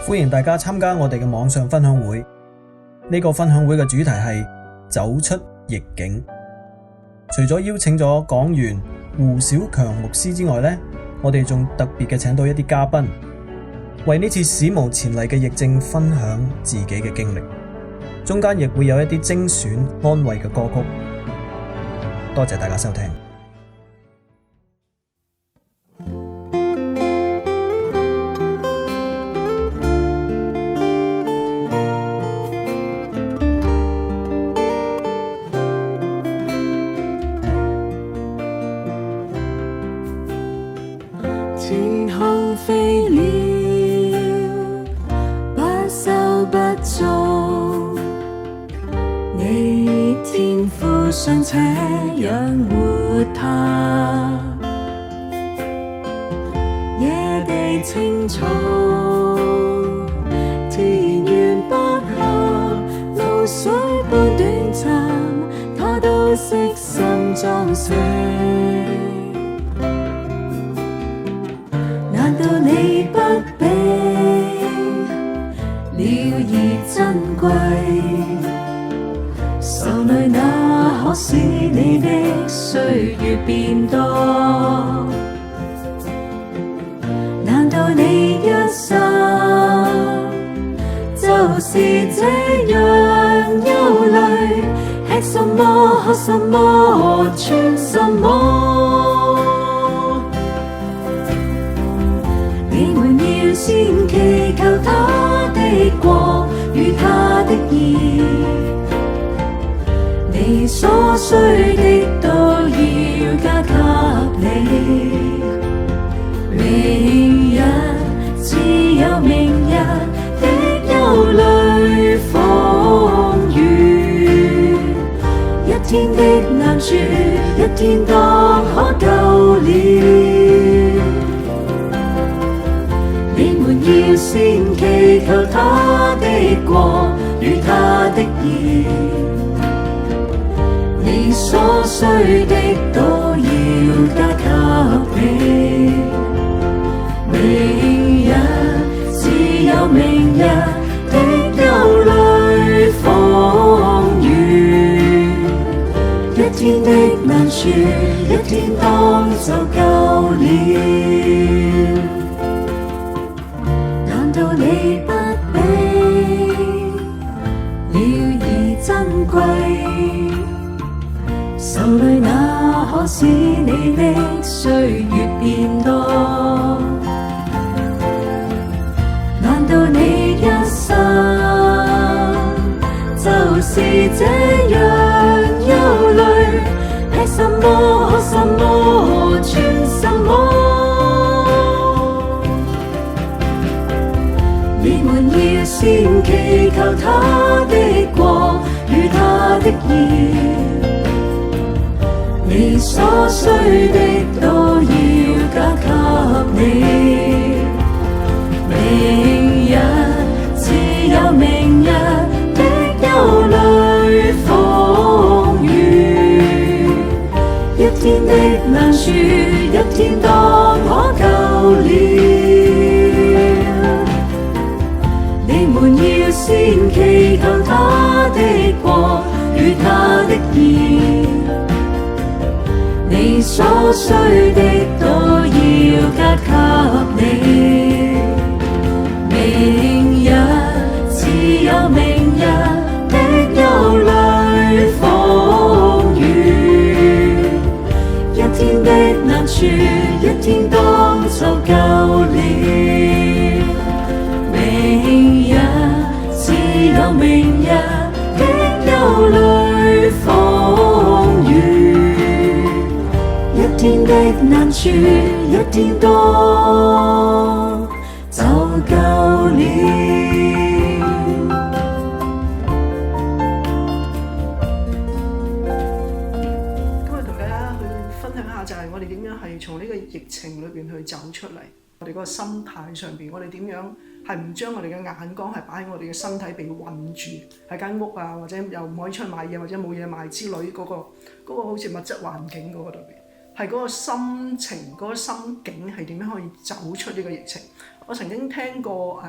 歡迎大家參加我哋嘅網上分享會。呢個分享會嘅主題係走出逆境。除咗邀請咗講員胡小強牧師之外呢，我哋仲特別嘅請到一啲嘉賓，為呢次史無前例嘅疫症分享自己嘅經歷。中間亦會有一啲精選安慰嘅歌曲。多謝大家收聽。天空飛鳥不收不種，你天父尚且養活它。野地青草，田園百合，露水般短暫，它都悉心裝飾。難道你不比鳥兒珍貴？手裡那可使你的歲月變多？難道你一生就是這樣憂慮？吃什麼，喝什麼，穿什麼？你們要先祈求他的國與他的義，你所需的都要加給你。明日只有明日的憂慮風雨，一天的難處一天當可救了。要先祈求他的國與他的義，你所需的都要加給你。明日只有明日的憂慮風雨，一天的難處一天當就夠了。難道你不比鳥兒珍貴？手裡那可使你的歲月變多？難道你一生就是這樣憂慮？吃什麼，喝什麼，穿什麼？你們要先祈求他的國與他的義，你所需的都要加給你。明日只有明日的憂慮風雨，一天的難處一天當可救了。你們要先祈求他的國與他的義，你所需的都要加給你。明日只有明日的憂慮風雨，一天的難處一天當就夠了。明日只有明日的憂慮風雨，一天的難處一天當就夠了。今日同大家去分享下，就係我哋點樣係從呢個疫情裏邊去走出嚟。我哋嗰個心態上邊，我哋點樣係唔將我哋嘅眼光係擺喺我哋嘅身體被困住喺間屋啊，或者又唔可以出去買嘢，或者冇嘢賣之類嗰個好似物質環境嗰個裏邊，係嗰個心情、嗰個心境係點樣可以走出呢個疫情？我曾經聽過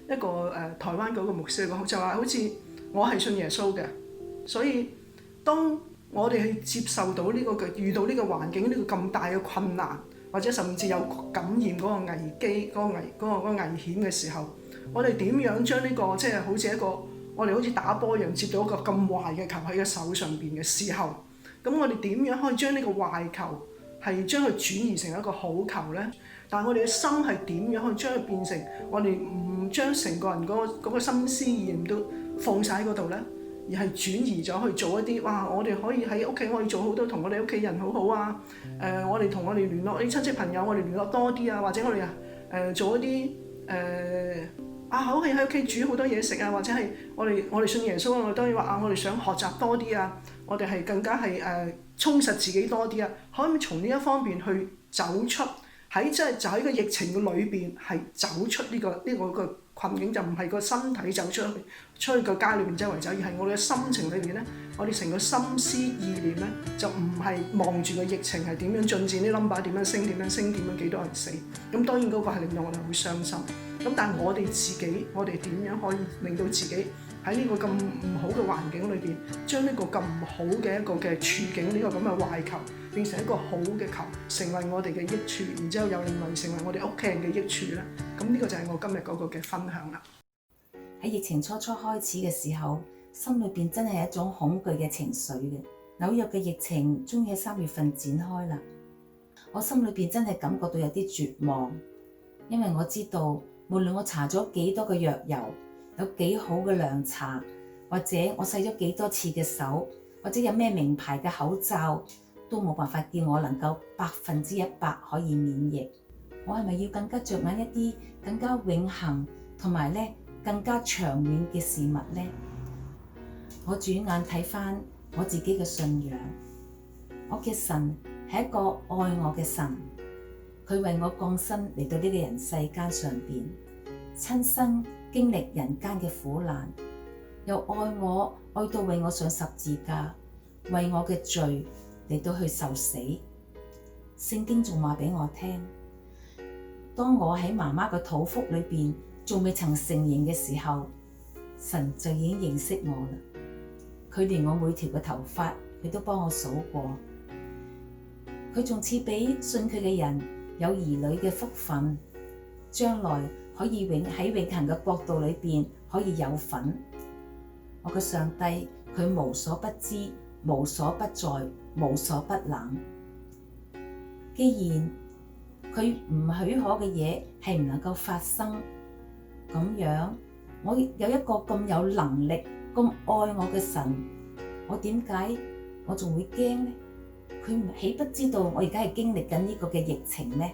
一個台灣嗰個牧師嚟講，就話好似我係信耶穌嘅，所以當我哋去接受到呢個遇到呢個環境呢個咁大嘅困難，或者甚至有感染嗰個危機、嗰個危險嘅時候，我哋點樣將呢個即係好似一個我哋好似打波一樣接到一個咁壞嘅球喺個手上邊嘅時候，咁我哋點樣可以將呢個壞球係將佢轉移成一個好球呢？但係我哋嘅心係點樣可以將佢變成我哋唔將成個人嗰個心思意念都放晒喺嗰度呢？而係轉移咗去做一啲我哋可以喺屋企可以做好多同我哋屋企人好好啊！我哋同我哋聯絡啲親戚朋友，我哋聯絡多啲啊，或者我哋做一啲可以喺屋企煮好多嘢食啊，或者係我哋信耶穌啊，我哋當然話我哋想學習多啲啊，我哋係更加係充實自己多啲啊，可唔可以從呢一方面去走出喺就喺個疫情嘅裏邊係走出呢個困境，就唔係個身體走出去個街裏邊周圍走，而係我哋嘅心情裏邊咧，我哋成個心思意念咧就唔係望住個疫情係點樣進展，啲 number 點樣升，點樣幾多人死，咁當然嗰個係令到我哋好傷心。咁但係我哋自己，我哋點樣可以令到自己喺呢個咁唔好嘅環境裏邊，將呢個咁唔好嘅一個嘅處境，呢個咁嘅壞球變成一個好嘅球，成為我哋嘅益處，然之後又另外成為我哋屋企人嘅益處咧。咁呢個就係我今日嗰個嘅分享啦。喺疫情初開始嘅時候，心裏邊真係一種恐懼嘅情緒嘅。紐約嘅疫情終於喺3月份展開啦，我心裏邊真係感覺到有啲絕望，因為我知道無論我搽咗幾多嘅藥油，有幾好嘅涼茶，或者我洗咗幾多次嘅手，或者有咩名牌嘅口罩，都冇辦法叫我能夠100%可以免疫。我係咪要更加着眼一啲更加永恆同埋咧更加長遠嘅事物呢？我轉眼睇返我自己嘅信仰，我嘅神係一個愛我嘅神，佢為我降生嚟到呢個人世間上邊，親身經歷人間嘅苦難，又愛我愛到為我上十字架，為我嘅罪嚟到去受死。聖經仲話俾我聽，當我喺媽媽嘅肚腹裏邊仲未曾成形嘅時候，神就已經認識我啦。佢連我每條嘅頭髮佢都幫我數過，佢仲賜俾信佢嘅人有兒女嘅福分，將來可以喺永恆嘅國度裏邊可以有份。我嘅上帝佢無所不知，無所不在，無所不能。既然佢唔許可嘅嘢係唔能夠發生，咁樣我有一個咁有能力、咁愛我嘅神，我點解我仲會驚呢？佢豈不知道我而家係經歷緊呢個嘅疫情呢？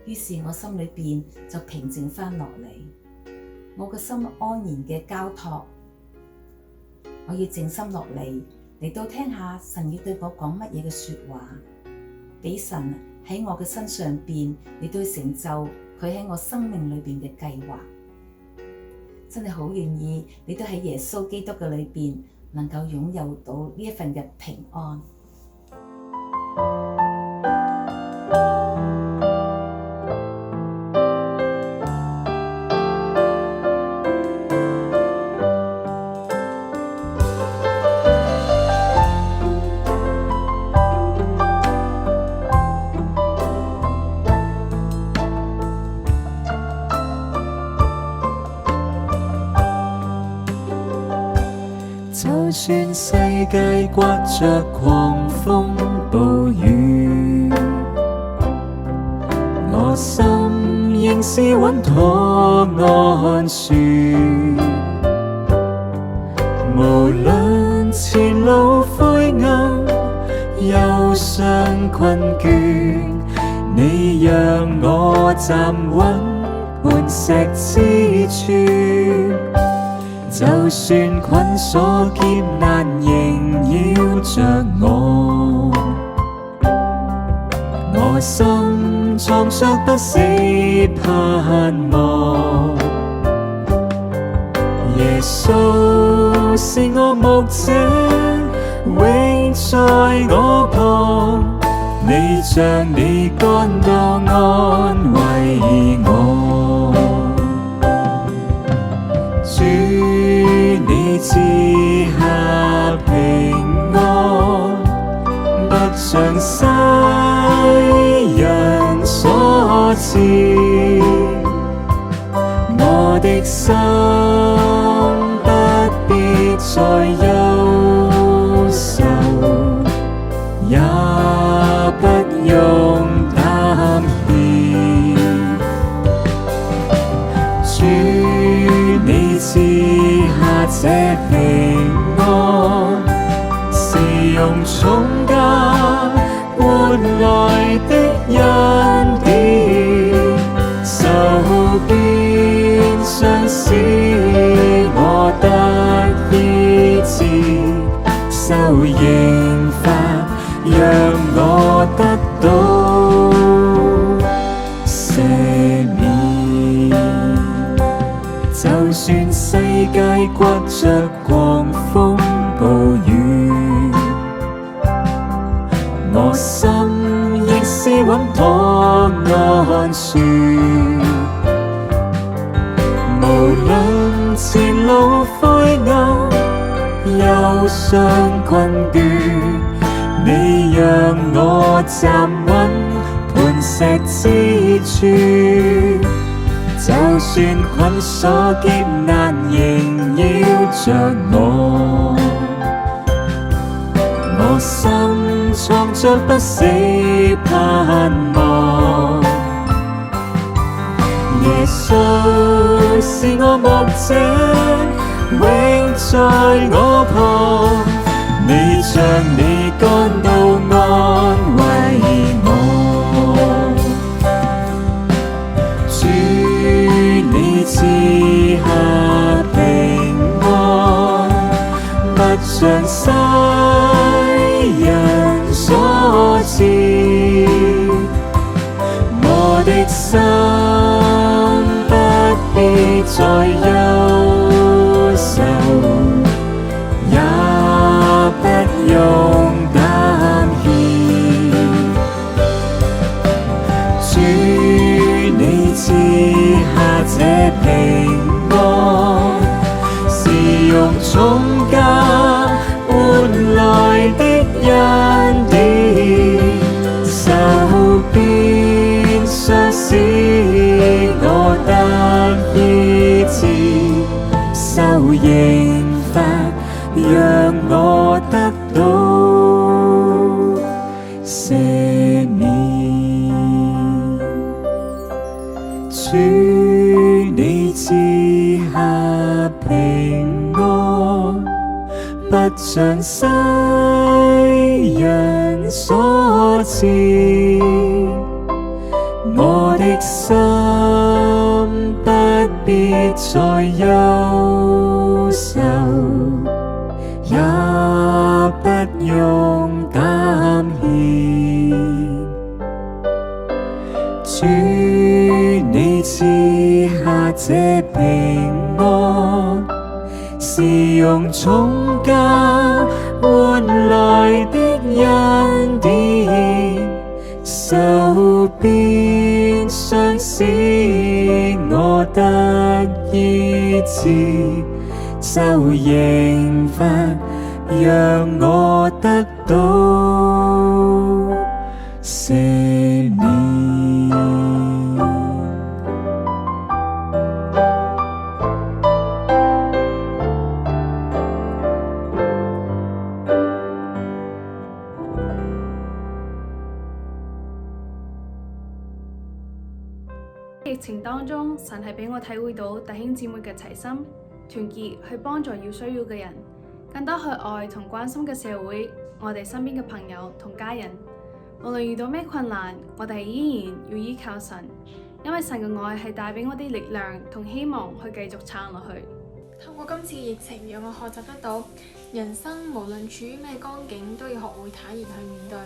於是我心裏邊就平靜翻落嚟，我個心安然嘅交託，我要靜心落嚟到聽下神要對我講乜嘢嘅說話，俾神喺我嘅身上邊嚟到成就佢喺我生命裏邊嘅計劃。真係好願意你都喺耶穌基督嘅裏邊能夠擁有到呢一份嘅平安。就算世界颳着狂風暴雨，我心仍是穩妥安舒。無論前路灰暗，憂傷困倦，你讓我站穩磐石之處。就算捆鎖劫難縈繞着我心藏着不死盼望。耶穌是我牧者，永在我旁，你將你肝刀安慰我。我的心不必再憂愁，也不用擔歉。主你賜下這平安，是用重價換來的恩典，受鞭傷使我得醫治，受刑罰讓我得到赦免。就算世界刮着狂風暴雨，我心亦是穩妥安舒。無論前路灰暗，憂傷困倦，你讓我站穩磐石之處。就算捆鎖劫難縈繞着我，我心藏着不死盼望。耶穌是我牧者，永在我旁，你將你甘道安慰我。主你賜下平安，不像世人所賜，我的心不必再憂愁，也不用擔歉。主你賜下這平安，是用重價換來的恩典，受鞭傷使我得醫治，受刑罰讓我得到赦免。主你賜下平安，不像世人所賜，我的心不必再憂愁，也不用擔歉。主你賜下這平安，是用重價換來的恩典，受鞭傷使我得醫治，受刑罰讓我得到赦免。疫情當中，神係俾我體會到弟兄姊妹嘅齊心團結，去幫助要需要嘅人，更多去愛同關心嘅社會，我哋身邊嘅朋友同家人。無論遇到咩困難，我哋依然要依靠神，因為神嘅愛係帶俾我啲力量同希望去繼續撐落去。透過今次嘅疫情，讓我學習得到人生無論處於咩光景，都要學會坦然去面對，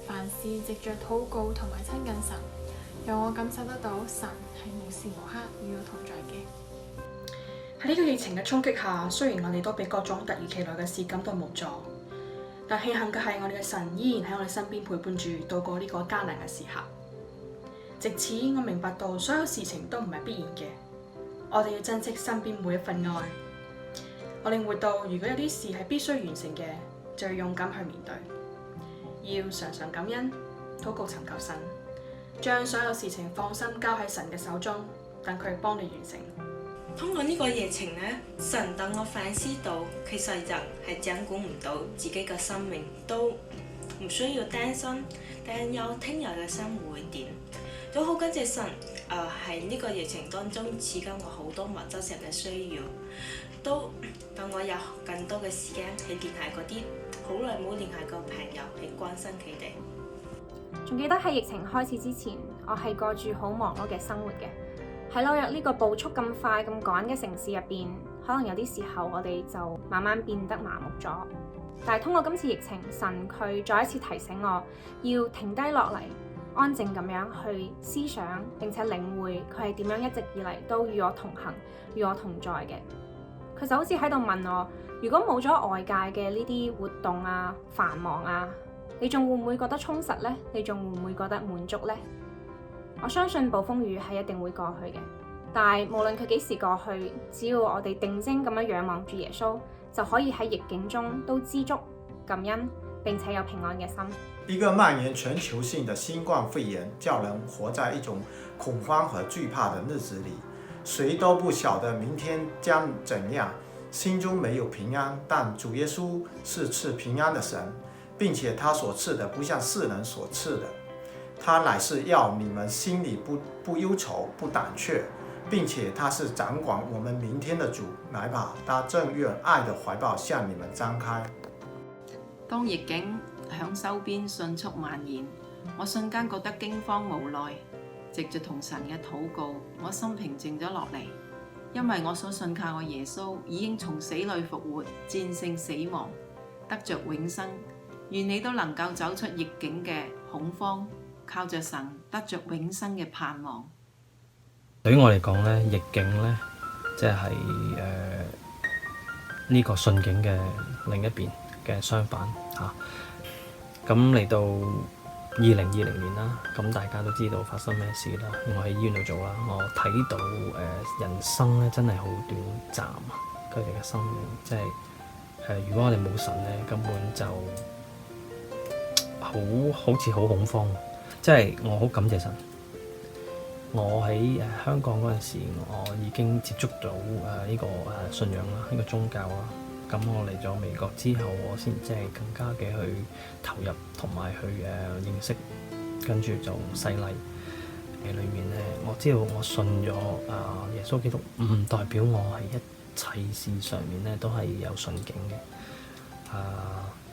凡事藉着禱告同埋親近神，讓我感受得到神係無時無刻與我同在嘅。喺呢個疫情嘅衝擊下，雖然我哋都被各種突如其來嘅事感到無助，但慶幸嘅係我哋嘅神依然喺我哋身邊陪伴住度過呢個艱難嘅時刻。藉此我明白到所有事情都唔係必然嘅，我哋要珍惜身邊每一份愛。我領會到如果有啲事係必須完成嘅，就要勇敢去面對，要常常感恩，禱告尋求神，將所有事情放心交喺神嘅手中，等佢幫你完成。通過呢個疫情呢，神等我反思到，其實人係掌管唔到自己嘅生命，都唔需要擔心擔憂聽日嘅生活會點。都好感謝神，喺呢個疫情當中賜給我好多物質上嘅需要，都等我有更多嘅時間去聯繫嗰啲好耐冇聯繫過朋友，去關心佢哋。仲記得喺疫情開始之前，我係過住好忙碌嘅生活嘅。喺紐約呢個步速咁快咁趕嘅城市入邊，可能有啲時候我哋就慢慢變得麻木咗。但係通過今次疫情，神佢再一次提醒我要停低落嚟，安靜咁樣去思想並且領會佢係點樣一直以嚟都與我同行、與我同在嘅。佢就好似喺度問我，如果冇咗外界嘅呢啲活動啊、繁忙啊，你仲會唔會覺得充實呢？你仲會唔會覺得滿足呢？我相信暴風雨係一定會過去嘅，但係無論佢幾時過去，只要我哋定睛咁樣仰望住耶穌，就可以喺逆境中都知足、感恩，並且有平安嘅心。一個蔓延全球性的新冠肺炎，叫人活在一種恐慌和懼怕的日子裏，誰都不曉得明天將怎樣，心中沒有平安。但主耶穌是賜平安的神，並且他所賜的不像世人所賜的，他乃是要你們心裡不憂愁、不膽怯，並且他是掌管我們明天的主。來吧，他正願愛的懷抱向你們張開。當逆境響周邊迅速蔓延，我瞬間覺得驚慌無奈。藉着同神嘅禱告，我心平靜咗落嚟，因為我所信靠嘅耶穌已經從死裡復活，戰勝死亡，得着永生。願你都能夠走出逆境嘅恐慌，靠着神得着永生嘅盼望。對於我嚟講咧，逆境咧，即係呢個順境嘅另一邊嘅相反嚇。咁嚟到2020年啦，咁大家都知道發生咩事啦。我喺醫院度做啦，我睇到人生咧真係好短暫啊！佢哋嘅生命即係如果我哋冇神咧，根本就好似好恐慌。即係我好感謝神。我喺香港嗰陣時，我已經接觸到呢個信仰啦，呢個宗教啦。咁我嚟咗美國之後，我先即係更加嘅去投入同埋去認識，跟住做洗禮嘅裏面咧，我知道我信咗耶穌基督，唔代表我係一切事上面咧都係有順境嘅，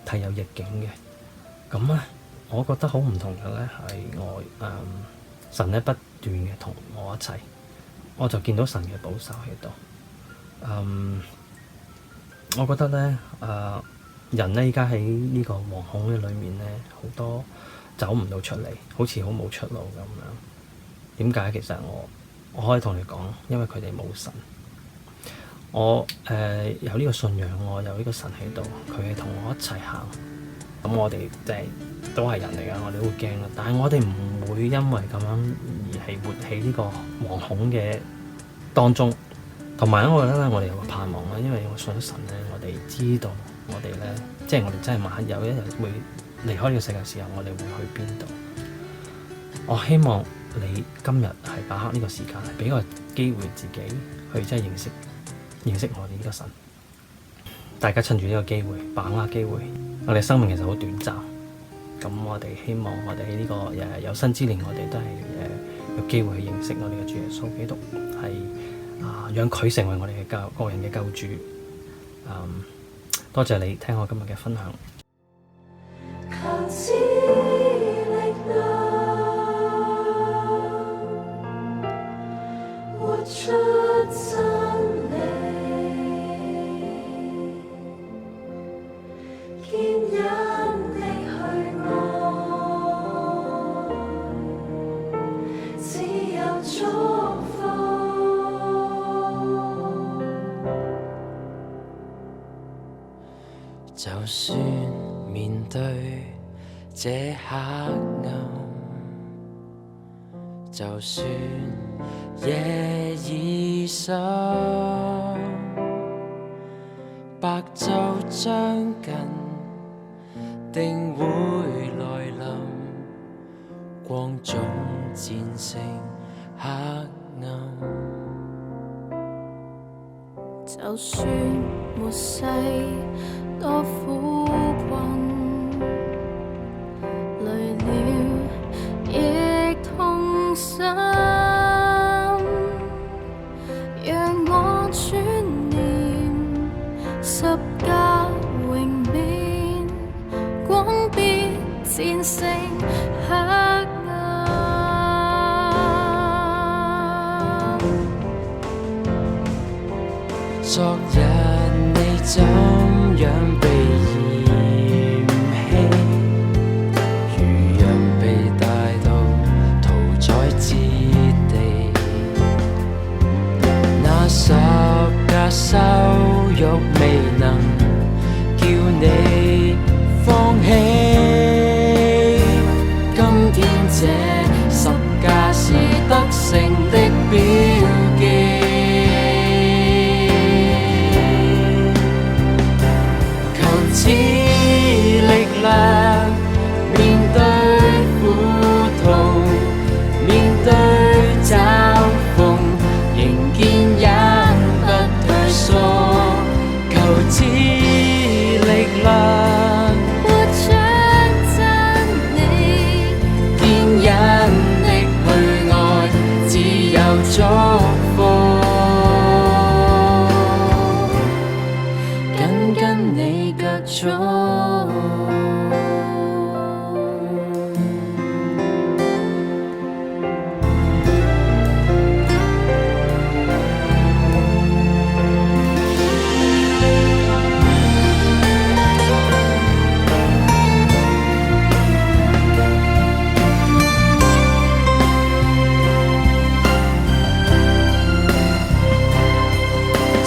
係有逆境嘅。咁咧，我覺得好唔同嘅咧係我神咧不斷嘅同我一齊，我就見到神嘅保守喺度。我覺得咧，人咧而家喺呢個惶恐嘅裏面咧，好多走唔到出嚟，好似好冇出路咁樣。點解？其實我可以同你講，因為佢哋冇神。我有呢個信仰，我有呢個神喺度，佢係同我一齊行。咁我哋即係都係人嚟㗎，我哋都會驚啦。但係我哋唔會因為咁樣而係活喺呢個惶恐嘅當中。同埋我覺得咧，我哋有個盼望啦，因為我信神咧，我哋知道我哋咧，即係我哋真係萬一有一日會離開呢個世界時候，我哋會去邊度？我希望你今日係把握呢個時間，係俾個機會自己去真係認識我哋呢個神。大家趁住呢個機會，把握機會。我哋生命其實好短暫，咁我哋希望我哋喺呢個有生之年，我哋都係有機會去認識我哋嘅主耶穌基督，係讓佢成為我哋嘅個人嘅救主。多謝你聽我今日嘅分享。求知力量，活出真理，堅忍的去愛，只有祝福。就算面對這黑暗，就算夜已深，白晝將近，定會來臨，光總戰勝黑暗。就算末世多苦困，累了亦痛心。讓我轉念十架榮冕，光必戰勝黑暗。昨日你怎樣被嫌棄，如人被帶到屠宰之地，那十架羞辱未能叫你放棄。今天這十架是得勝的標記。此力量面對苦痛，面對嘲諷，仍堅忍不退縮。求此力量活出真理，堅忍的去愛，自由祝福。緊跟你腳蹤。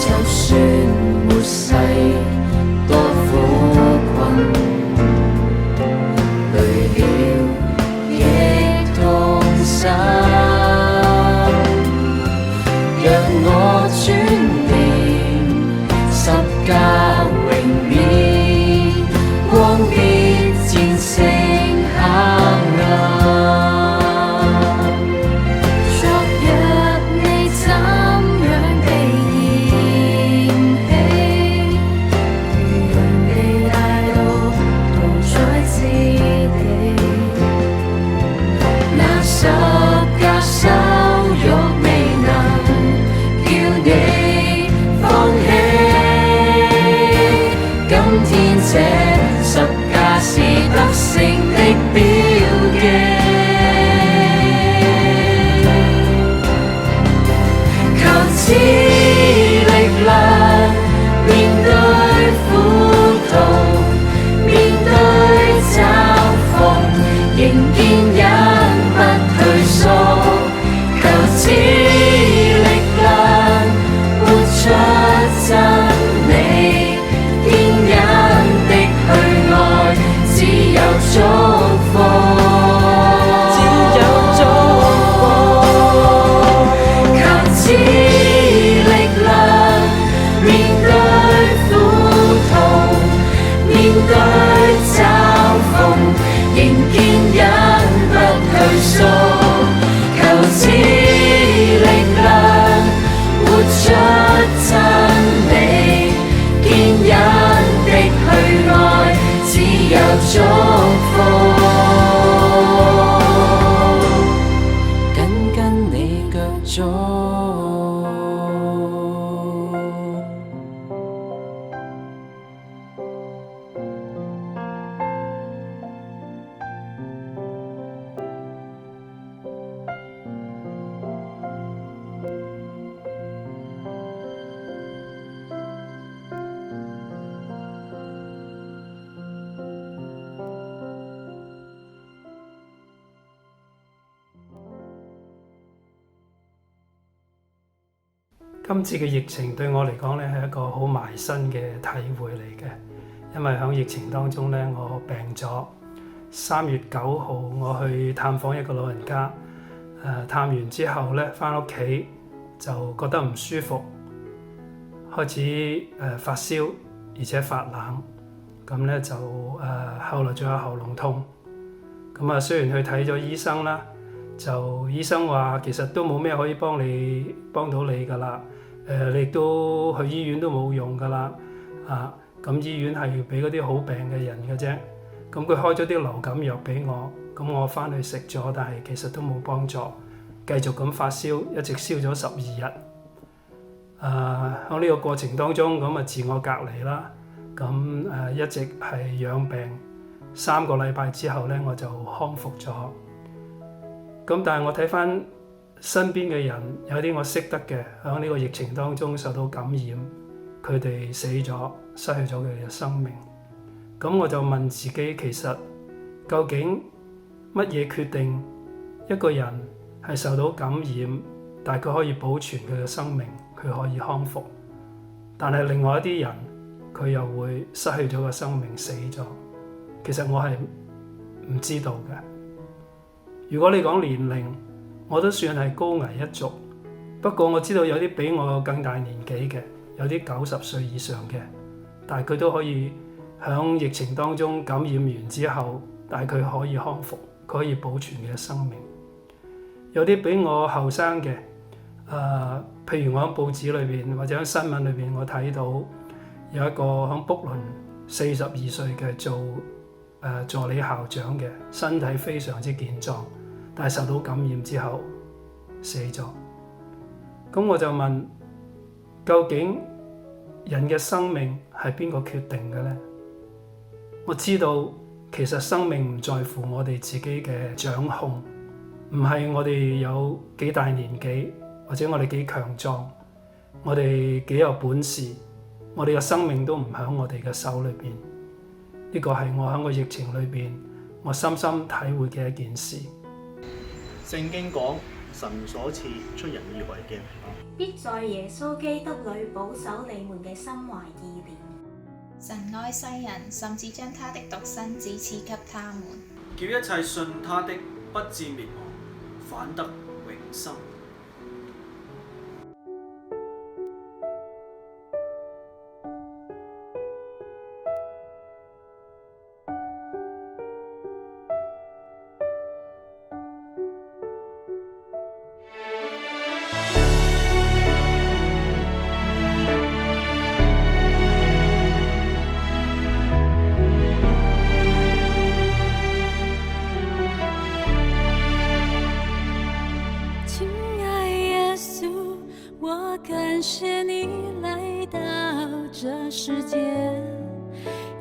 就算末世多苦困，累了亦痛心。讓我轉念十架榮冕，光必戰勝黑暗。昨日你怎樣被嫌棄，如人被帶到屠宰之地，那十架羞辱未能叫你放棄。今天這十架是得勝的標記。求此力量面對苦痛，面對嘲諷，仍堅忍不退縮。求此力量活出真理，堅忍的去愛，自由祝福。求此力量面對苦痛，面對嘲諷，仍堅忍不退縮。求此力量活出真理，堅忍的去愛，自由祝福。緊跟你腳蹤。今次嘅疫情對我嚟講咧係一個好埋身嘅體會嚟嘅，因為喺疫情當中咧我病咗。3月9號我去探訪一個老人家，探完之後咧返屋企就覺得唔舒服，開始發燒，而且發冷，咁咧就後來仲有喉嚨痛。咁啊雖然去睇咗醫生啦，就醫生話其實都冇咩可以幫到你㗎啦。你亦都去醫院都冇用噶啦，咁醫院係俾嗰啲好病嘅人嘅啫。咁佢開咗啲流感藥俾我，咁我翻去食咗，但係其實都冇幫助，繼續咁發燒，一直燒咗12日。喺呢個過程當中，咁自我隔離啦，咁一直係養病，3個禮拜之後咧我就康復咗。咁但係我睇翻身邊嘅人，有啲我識得嘅，喺呢個疫情當中受到感染，佢哋死咗，失去咗佢哋嘅生命。咁我就問自己，其實究竟乜嘢決定一個人係受到感染，但係佢可以保存佢嘅生命，佢可以康復，但係另外一啲人佢又會失去咗個生命，死咗。其實我係唔知道嘅。如果你講年齡，我都算係高危一族，不過我知道有啲比我更大年紀嘅，有啲90歲以上嘅，但係佢都可以喺疫情當中感染完之後，但係佢可以康復，佢可以保存佢嘅生命。有啲比我後生嘅，譬如我喺報紙裏邊或者喺新聞裏邊，我睇到有一個喺卜倫42歲嘅做助理校長嘅，身體非常之健壯，但係受到感染之後死咗。咁我就問，究竟人嘅生命係邊個決定嘅呢？我知道其實生命唔在乎我哋自己嘅掌控，唔係我哋有幾大年紀，或者我哋幾強壯，我哋幾有本事，我哋嘅生命都唔喺我哋嘅手裏邊。呢個係我喺個疫情裏邊，我深深體會嘅一件事。聖經講，神所賜出人意外嘅，必在耶穌基督裏保守你們嘅心懷意念。神愛世人，甚至將他的獨生子賜給他們，叫一切信他的不至滅亡，反得永生。感谢你来到这世界，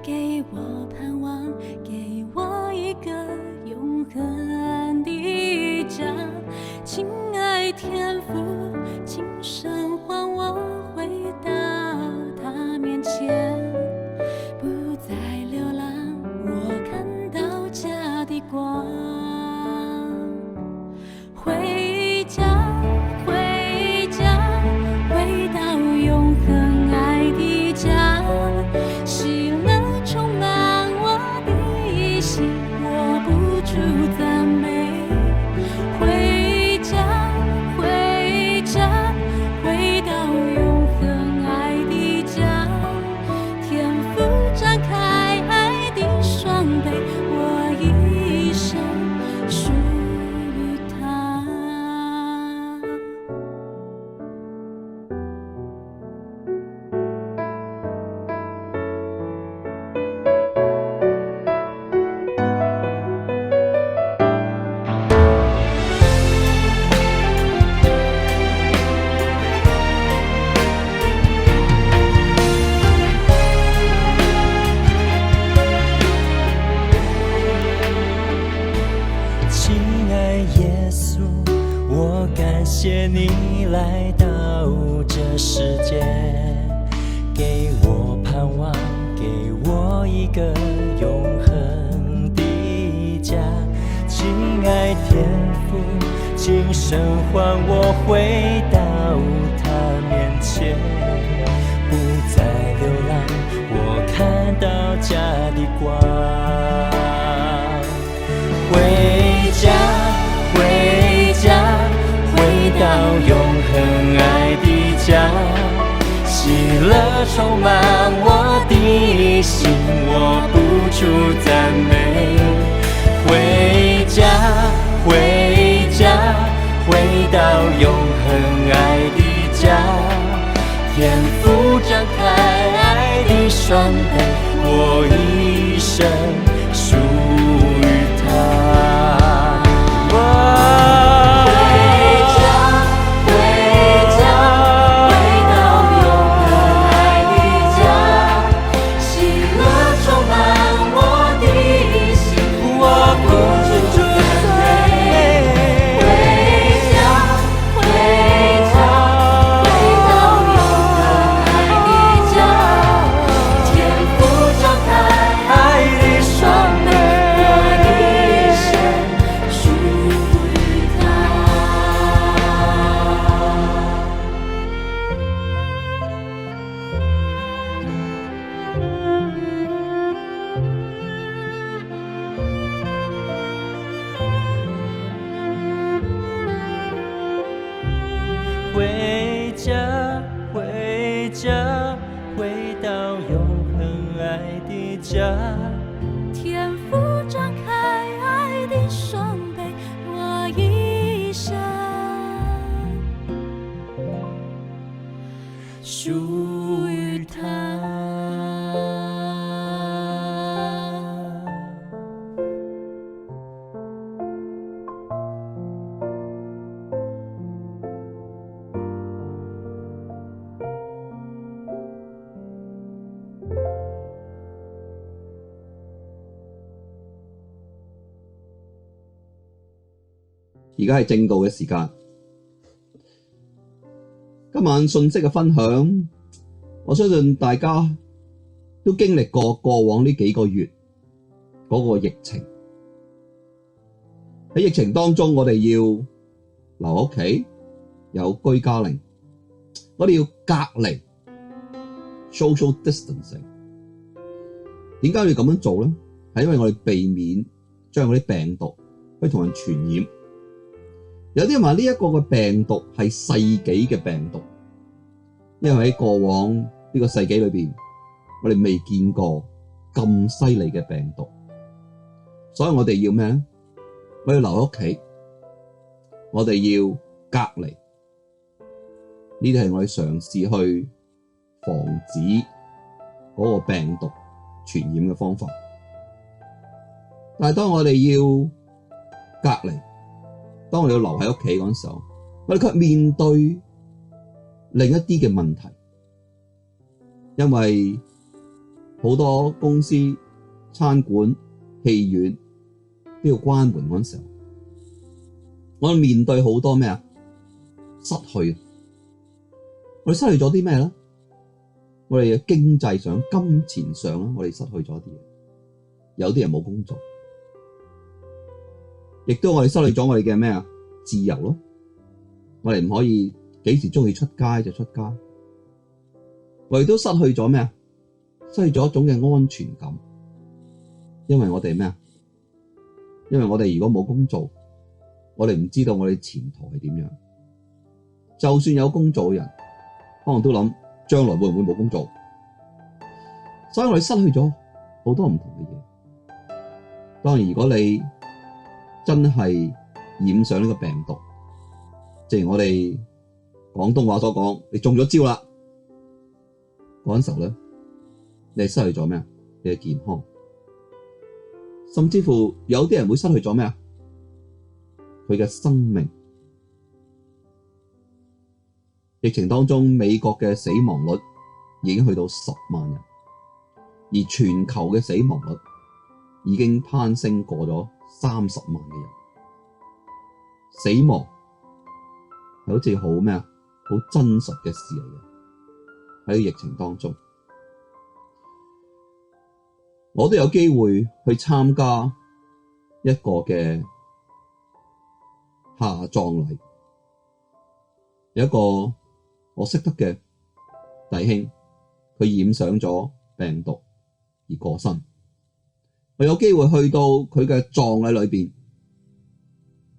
给我盼望，给我一个永恒的家。亲爱天父，今生还我回到他面前，不再流浪，我看到家的光。回家，回家，回到永恒爱的家，喜乐充满我的心，握不住赞美。回家，回家，回到永恒爱的家，天父展开爱的双臂，我一生属于他。亲爱耶稣，我感谢你来到这世界，给我盼望，给我一个永恒的家。亲爱天父，今生还我回到他面前，不再流浪，我看到家的光。回家，回家，回到永恒爱的家，喜乐充满我的心，握不住赞美。回家，回家，回到永恒爱的家，天父张开爱的双臂，我一生属于他。回家，回家，回到永恒爱的家。天父张开爱的双臂，我一生属于他。而家係正道嘅時間。今晚信息嘅分享，我相信大家都經歷過往呢幾個月嗰個疫情。喺疫情當中，我哋要留屋企，有居家令，我哋要隔離 social distancing。點解要咁樣做咧？係因為我哋避免將嗰啲病毒去同人傳染。有啲人話呢一個嘅病毒係世紀嘅病毒，因為喺過往呢個世紀裏邊，我哋未見過咁犀利嘅病毒，所以我哋要咩咧？我要留喺屋企，我哋要隔離，呢啲係我哋嘗試去防止嗰個病毒傳染嘅方法。但係當我哋要隔離，當我哋要留喺屋企嗰陣時候，我哋卻面對另一啲嘅問題，因為好多公司、餐館、戲院都要關門嗰陣時候，我哋面對好多咩啊？失去，我哋失去咗啲咩咧？我哋嘅經濟上、金錢上啦，我哋失去咗啲嘢，有啲人冇工作。亦都我哋失去咗我哋嘅咩啊？自由咯，我哋唔可以幾時鍾意出街就出街。我哋都失去咗咩啊？失去咗一種嘅安全感，因為我哋咩啊？因為我哋如果冇工做，我哋唔知道我哋前途係點樣。就算有工做嘅人，可能都諗將來會唔會冇工做。所以我哋失去咗好多唔同嘅嘢。當然，如果你真係染上呢個病毒，正如我哋廣東話所講，你中咗招啦，嗰陣時候咧，你係失去咗咩啊？你嘅健康，甚至乎有啲人會失去咗咩啊？佢嘅生命。疫情當中，美國嘅死亡率已經去到10萬人，而全球嘅死亡率已經攀升過咗30萬嘅人。死亡係好似好咩啊？好真實嘅事嚟嘅。喺疫情當中，我都有機會去參加一個嘅下葬禮，有一個我識得嘅弟兄，佢染上咗病毒而過身。我有機會去到佢嘅葬禮裏邊，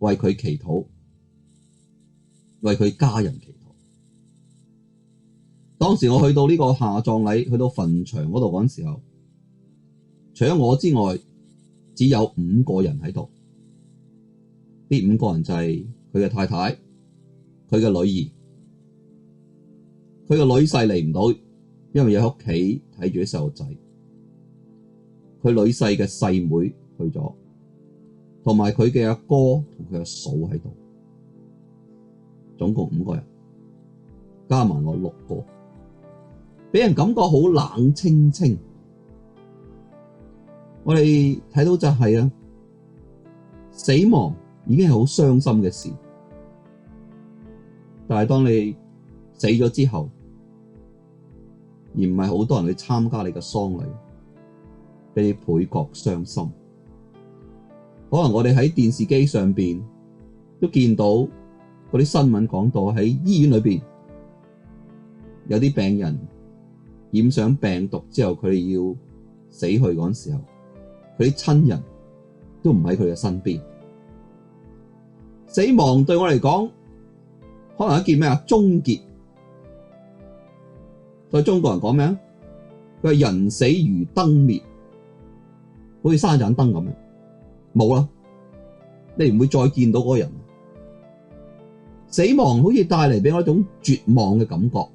為佢祈禱，為佢家人祈禱。當時我去到呢個下葬禮，去到墳場嗰度嗰陣時候，除咗我之外，只有5個人喺度。呢5個人就係佢嘅太太、佢嘅女兒、佢個女婿嚟唔到，因為喺屋企睇住啲細路仔。佢女婿嘅細妹去咗，同埋佢嘅阿哥同佢阿嫂喺度，總共5個人，加埋我6個，俾人感覺好冷清清。我哋睇到就係啊，死亡已經係好傷心嘅事，但係當你死咗之後，而唔係好多人去參加你嘅喪禮，俾你倍覺傷心。可能我哋喺電視機上邊都見到嗰啲新聞講到喺醫院裏邊有啲病人染上病毒之後，佢哋要死去嗰陣時候，佢啲親人都唔喺佢嘅身邊。死亡對我嚟講，可能係一件咩啊？終結。對中國人講咩啊？佢係人死如燈滅，好似閂一盞燈咁樣，冇啦，你唔會再見到嗰個人。死亡好似帶嚟俾我一種絕望嘅感覺，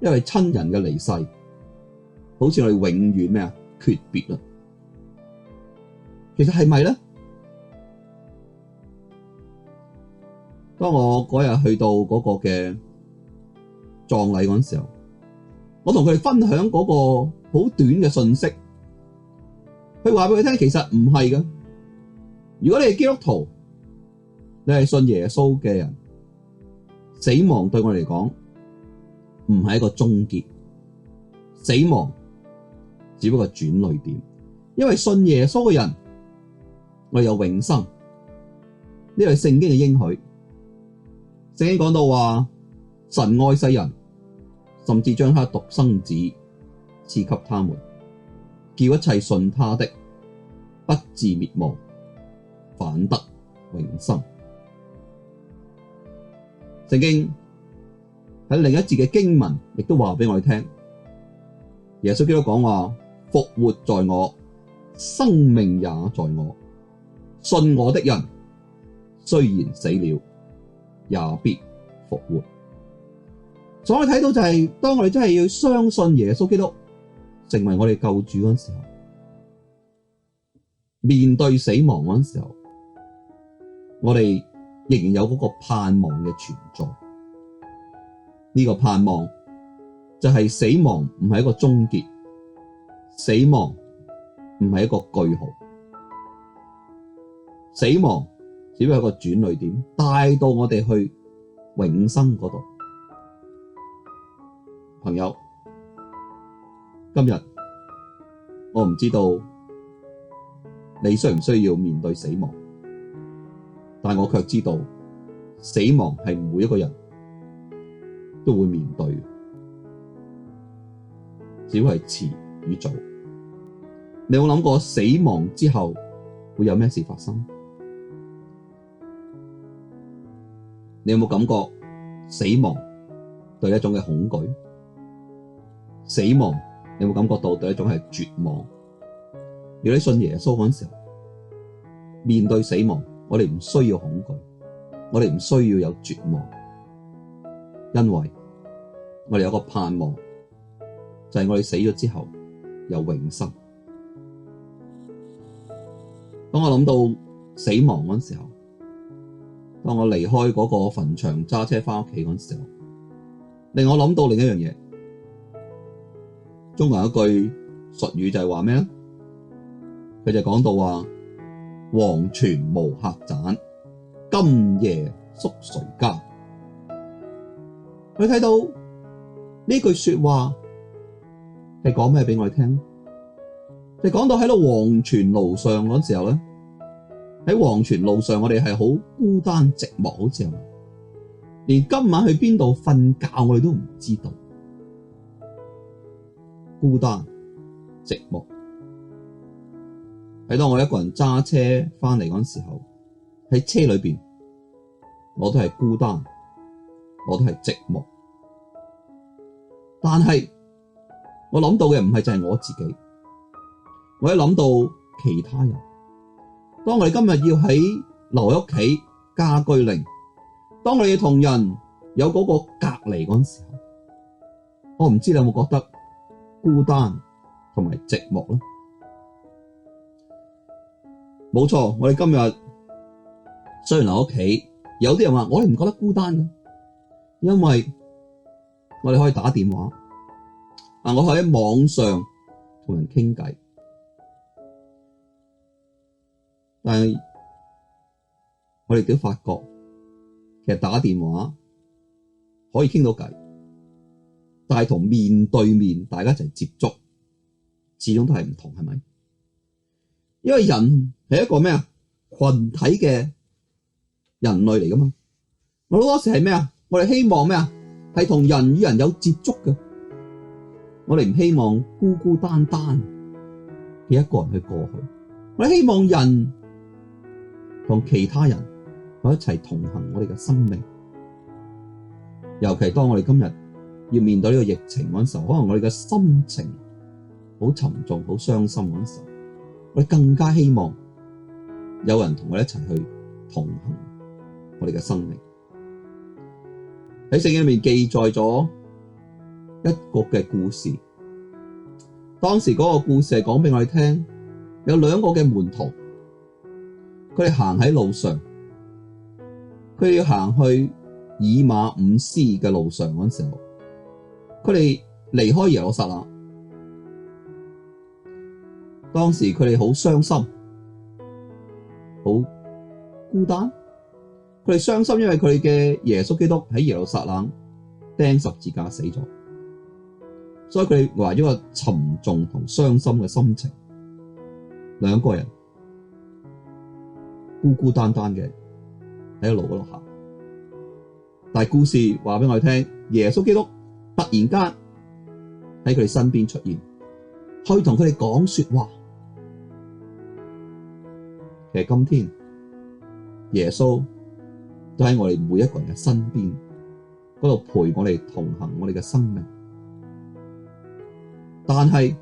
因為親人嘅離世，好似我哋永遠咩啊？訣別啦。其實係咪咧？當我嗰日去到嗰個嘅葬禮嗰陣時候，我同佢哋分享嗰個好短嘅信息，佢話俾佢聽，其實唔係㗎。如果你係基督徒，你係信耶穌嘅人，死亡對我嚟講唔係一個終結，死亡只不過轉捩點。因為信耶穌嘅人，我哋有永生，呢個係聖經嘅應許。聖經講到話，神愛世人，甚至將他獨生子賜給他們，叫一切信他的不至滅亡，反得永生。聖經喺另一節嘅經文亦都話俾我哋聽，耶穌基督講話，復活在我，生命也在我，信我的人雖然死了，也必復活。所以我哋睇到就係，當我哋真係要相信耶穌基督成為我哋救主嗰陣時候，面對死亡嗰陣時候，我哋仍然有嗰個盼望嘅存在。呢個盼望就係死亡唔係一個終結，死亡唔係一個句號，死亡只不過係一個轉捩點，帶到我哋去永生嗰度。朋友，今日我唔知道你需唔需要面對死亡，但我卻知道死亡係每一個人都會面對嘅，只係遲與早。你有冇諗過死亡之後會有咩事發生？你有冇感覺死亡對一種嘅恐懼？死亡你有冇感覺到對一種係絕望？如果你信耶穌嗰陣時候，面對死亡，我哋唔需要恐懼，我哋唔需要有絕望，因為我哋有個盼望，就係我哋死咗之後有永生。當我諗到死亡嗰陣時候，當我離開嗰個墳場揸車返屋企嗰陣時候，令我諗到另一樣嘢。中國有一句術語就係話咩咧？佢就講到話，黃泉無客棧，今夜宿誰家？你睇到呢句說話係講咩俾我哋聽？就講到喺度黃泉路上嗰時候咧，喺黃泉路上我哋係好孤單寂寞，好似係連今晚去邊度瞓覺我哋都唔知道。孤單寂寞，喺當我一個人揸車返嚟嗰陣時候，喺車裏邊我都係孤單，我都係寂寞。但係我諗到嘅唔係就係我自己，我一諗到其他人。當我哋今日要喺留喺屋企家居令，當我哋要同人有嗰個隔離嗰陣時候，我唔知你有冇覺得孤單同埋寂寞咧？冇錯，我哋今日雖然留屋企，有啲人話我哋唔覺得孤單嘅，因為我哋可以打電話，我可以喺網上同人傾偈，但係我哋都發覺其實打電話可以傾到偈，但係同面對面大家一齊接觸，始終都係唔同，係咪？因為人係一個咩啊？群體嘅人類嚟噶嘛。我好多時係咩啊？我哋希望咩啊？係同人與人有接觸嘅。我哋唔希望孤孤單單嘅一個人去過去。我哋希望人同其他人可以一齊同行我哋嘅生命。尤其當我哋今日要面對呢個疫情嗰陣時候，可能我哋嘅心情好沉重、好傷心嗰陣時候，我哋更加希望有人同我哋一齊去同行我哋嘅生命。喺聖經裏面記載咗一個嘅故事，當時嗰個故事係講俾我哋聽，有兩個嘅門徒，佢哋行喺路上，佢哋要行去以馬忤斯嘅路上嗰陣時候，佢哋離開耶路撒冷。當時佢哋好傷心，好孤單。佢哋傷心，因為佢哋嘅耶穌基督喺耶路撒冷釘十字架死咗，所以佢哋懷咗個沉重同傷心嘅心情。兩個人孤孤單單嘅喺路嗰度行，但係故事話俾我哋聽，耶穌基督突然間喺佢哋身邊出現，可以同佢哋講說話。其實今天耶穌都喺我哋每一個人嘅身邊嗰度陪我哋同行我哋嘅生命。但係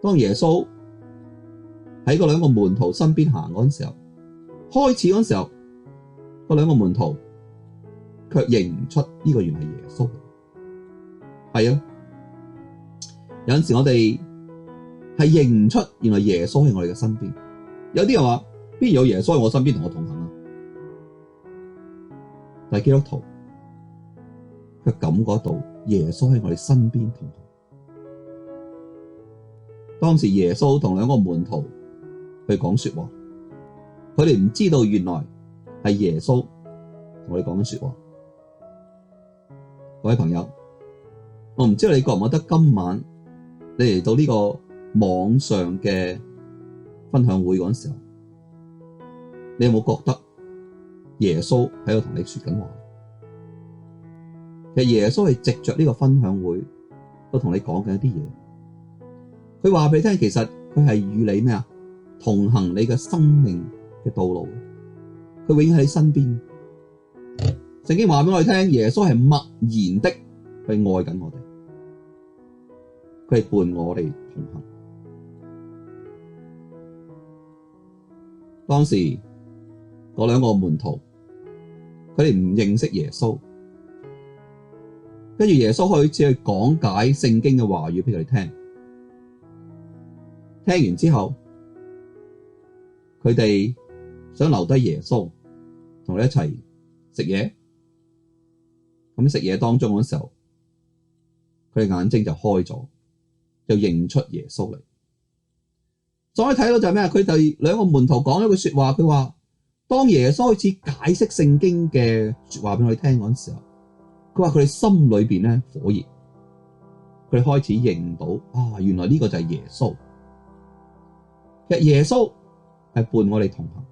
當耶穌喺嗰兩個門徒身邊行嗰陣時候，開始嗰陣時候，嗰兩個門徒卻認唔出呢個原來係耶穌。係啊，有陣時我哋係認唔出原來耶穌喺我哋嘅身邊。有啲人話邊有耶穌喺我身邊同我同行啊？但係基督徒卻感覺到耶穌喺我哋身邊同行。當時耶穌同兩個門徒去講說話，佢哋唔知道原來係耶穌同我哋講緊說話。各位朋友，我唔知道你覺唔覺得今晚你嚟到呢個網上嘅分享會嗰陣時候，你有冇覺得耶穌喺度同你說緊話？其實耶穌係藉着呢個分享會都同你講緊一啲嘢。佢話俾你聽，其實佢係與你咩啊？同行你嘅生命嘅道路。佢永遠喺你身邊。聖經話俾我哋聽，耶穌係默然的去愛緊我哋，佢係伴我哋同行。當時嗰兩個門徒，佢哋唔認識耶穌，跟住耶穌開始去講解聖經嘅話語俾佢哋聽。聽完之後，佢哋想留低耶穌，同佢一齊食嘢。咁食嘢當中嗰時候，佢哋眼睛就開咗，就認出耶穌嚟。再睇到就係咩啊？佢哋兩個門徒講咗句說話，佢話當耶穌開始解釋聖經嘅說話俾我哋聽嗰陣時候，佢話佢哋心裏邊咧火熱，佢哋開始認到啊，原來呢個就係耶穌。其實耶穌係伴我哋同行。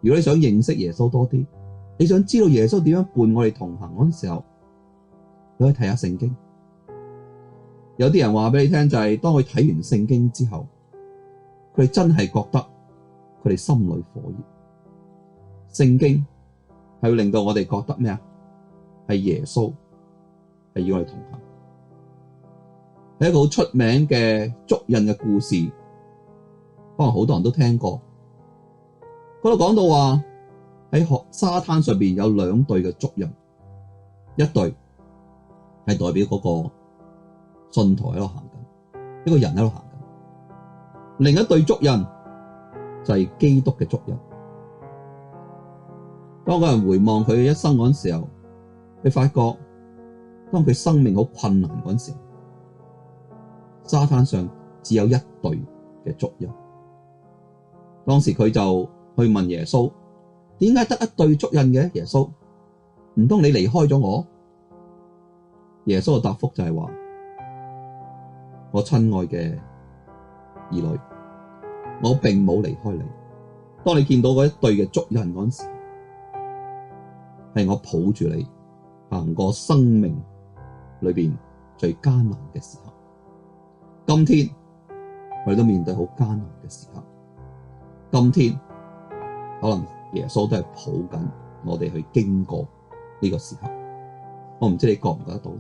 如果你想認識耶穌多啲，你想知道耶穌點樣伴我哋同行嗰陣時候，你可以睇下聖經。有啲人話俾你聽，就係當佢睇完聖經之後，佢哋真係覺得佢哋心裏火熱。聖經係會令到我哋覺得咩啊？係耶穌係與我哋同行。係一個好出名嘅足印嘅故事，可能好多人都聽過。嗰度講到話喺沙灘上邊有兩對嘅足印，一對係代表嗰個信徒喺度行緊，一個人喺度行緊，另一對足印就係基督嘅足印。當個人回望佢嘅一生嗰陣時候，佢發覺當佢生命好困難嗰陣時候，沙灘上只有一對嘅足印。當時佢就去問耶穌：點解得一對足印嘅？耶穌，唔通你離開咗我？耶穌嘅答覆就係話：我親愛嘅兒女，我並冇離開你。當你見到嗰一對嘅足印嗰陣時，係我抱住你行過生命裏邊最艱難嘅時候。今天我哋都面對好艱難嘅時刻，今天可能耶穌都係抱緊我哋去經過呢個時刻。我唔知你覺唔覺得到？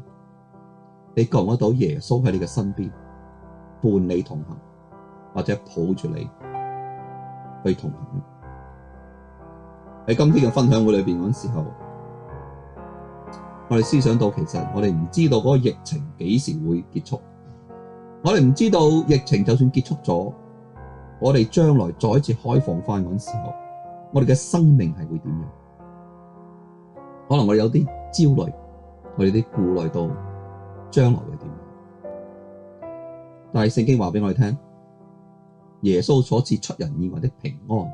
你覺唔覺得到耶穌喺你嘅身邊伴你同行，或者抱住你去同行？喺今天嘅分享會裏邊嗰陣時候，我哋思想到其實我哋唔知道嗰個疫情幾時會結束，我哋唔知道疫情就算結束咗，我哋將來再一次開放翻嗰陣時候，我哋嘅生命係會點樣？可能我哋有啲焦慮，我哋啲顧慮到將來會點樣？但係聖經話俾我哋聽，耶穌所賜出人意外的平安，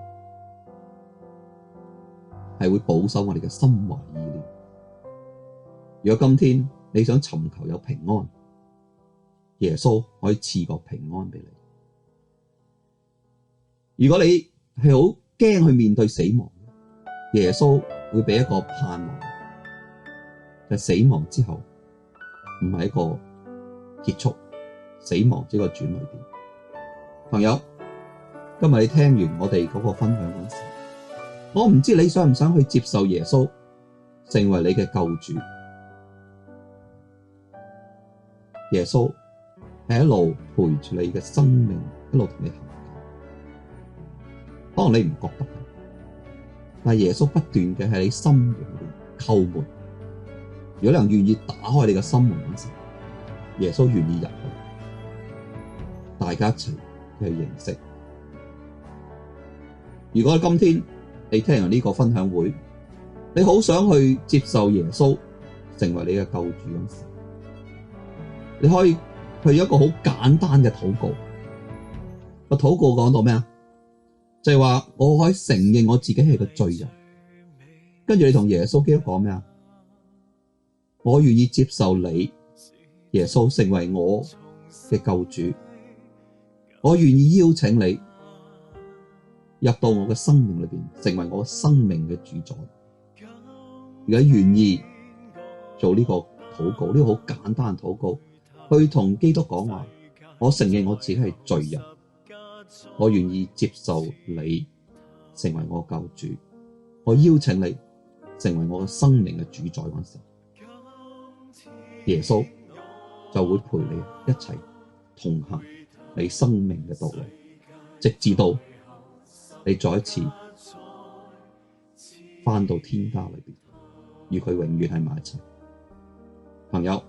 係會保守我哋嘅心懷意念。如果今天你想尋求有平安，耶穌可以賜個平安俾你。如果你係好驚去面對死亡，耶穌會俾一個盼望，就係死亡之後唔係一個結束，死亡只係個轉捩點。朋友，今日你聽完我哋嗰個分享嗰陣時，我唔知你想唔想去接受耶穌成為你嘅救主。耶穌係一路陪住你嘅生命，一路同你行。可能你唔覺得，但係耶穌不斷嘅喺你心門裏叩門。如果你能願意打開你嘅心門嗰時，耶穌願意入去，大家一齊去認識。如果今天你聽完呢個分享會，你好想去接受耶穌成為你嘅救主嗰時，你可以去一個好簡單嘅禱告。個禱告講到咩啊？就係話我可以承認我自己係個罪人，跟住你同耶穌基督講咩啊？我願意接受你，耶穌成為我嘅救主。我願意邀請你入到我嘅生命裏邊，成為我生命嘅主宰。如果願意做呢個禱告，呢個好簡單嘅禱告，去同基督講話，我承認我自己係罪人，我願意接受你成為我救主，我邀請你成為我嘅生命嘅主宰嗰時候，耶穌就會陪你一齊同行你生命嘅道路，直至到你再一次返到天家裏邊，與佢永遠喺埋一齊。朋友，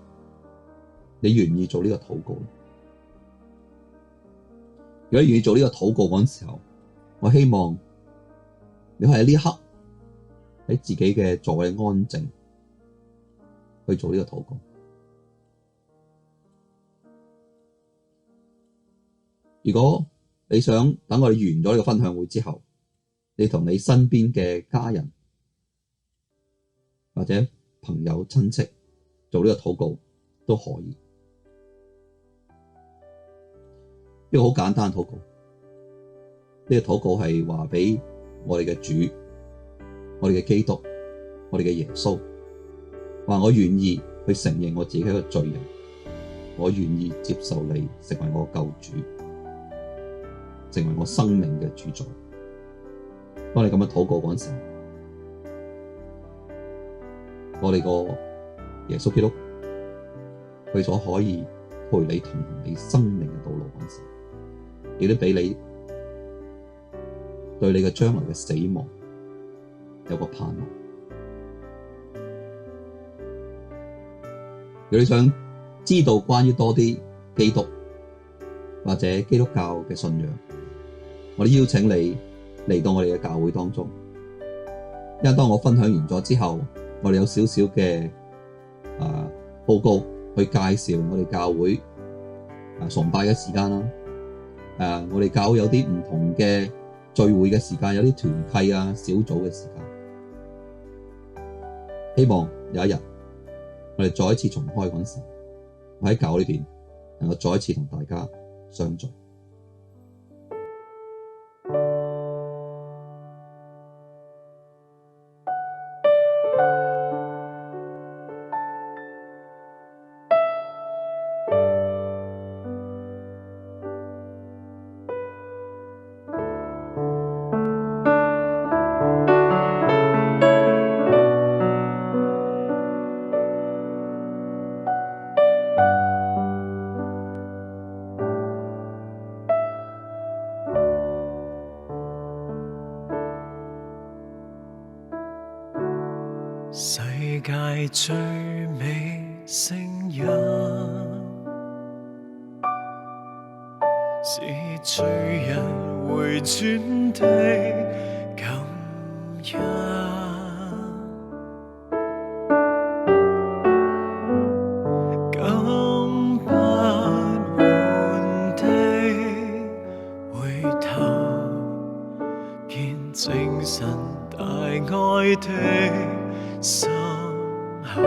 你願意做呢個禱告？如果願意做呢個禱告嗰陣時候，我希望你可以喺呢一刻喺自己嘅座位安靜去做呢個禱告。如果你想等我哋完咗呢個分享會之後，你同你身邊嘅家人或者朋友親戚做呢個禱告都可以。一個好簡單嘅禱告，呢個禱告係話俾我哋嘅主、我哋嘅基督、我哋嘅耶穌，話我願意去承認我自己係一個罪人，我願意接受你成為我救主，成為我生命嘅主宰。當你咁樣禱告嗰陣時候，我哋個耶穌基督佢所可以陪你同行你生命嘅道路嗰陣時候，亦都俾你對你嘅將來嘅死亡有個盼望。如果你想知道關於多啲基督或者基督教嘅信仰，我哋邀請你嚟到我哋嘅教會當中。因為當我分享完咗之後，我哋有少少嘅報告去介紹我哋教會崇拜嘅時間啦。我哋教會有啲唔同嘅聚會嘅時間，有啲團契啊、小組嘅時間。希望有一日我哋再一次重開嗰陣時，我喺教會裏邊能夠再一次同大家相聚。世界最美聲音，是最人回轉的感恩，感不換的回頭，見證神大愛的心口。